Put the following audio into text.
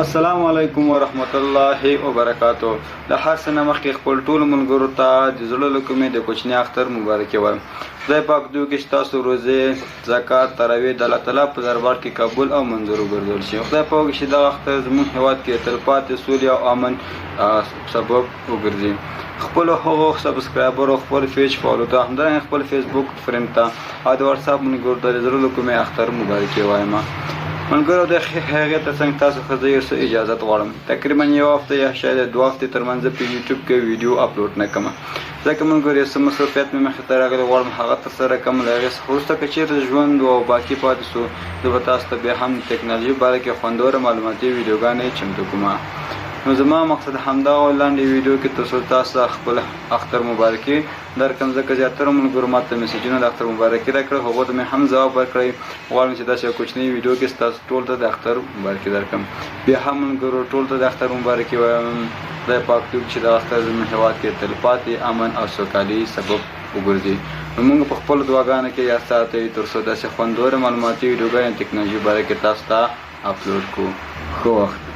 السلام علیکم ورحمت الله وبرکاتو. د هر څه نه مخکې خپل ټولو ملګرو ته د زړه له کومې د کوچني اختر مبارکي وایم. خدای پاک دوی کې ستاسو روزې، زکات، تراویح د الله تعالی په دربار کې قبول او منظور وګرځول شي. خدای پاک چې دغه اختر زموږ هېواد کې تلپاتې سولې او امن سبب وګرځي. خپلو هغو سبسکرایبرو خپل پیج فالو ته، همدارنګه خپل فیسبوک فرینډ ته او د واتساپ ملګرو ته د زړه له کومې اختر مبارکي وایم. ملګرو د هغې تر څنګ تاسو ښه زه یو څه اجازت غواړم. تقریبا یو هفته یا شاید 2 هفتې ترمنځ په یوټیوب کې ویډیو اپلوډ نه کوم، ځکه ملګرو یو څه مصروفیت مې مخې ته راغلی، غواړم هغه ترسره کړم. له هغې څخه وروسته که چېرته ژوند او باقي پاتې سو، زه به تاسو ته بیا هم د ټکنالوژي په باره کې خوندوره معلوماتي ویډیوګانې چمتو کوم. نو زما مقصد همدغه لنډې ویډیو کې تر څو تاسو ته خپل اختر مبارکي درکړم، ځکه زیاتره ملګرو ما ته میسیجونه د اختر مبارکي راکړه، هغو ته مې هم ځواب ورکړی. غواړم چې داسې یو کوچنۍ ویډیو کې ستاسو ټول ته د اختر مبارکي درکړم. بیا هم ملګرو ټول ته د اختر مبارکي وایم. خدای پاک دې چې د اختر زموږ هېواد کې تلپاتې امن او سوکالي سبب وګرځي. نو موږ په خپلو دعاګانو کې یاد ساتئ تر څو داسې خوندوره معلوماتي ویډیوګانې ټکنالوژي باره کې تاسو ته اپلوډ کړو. ښه وخت.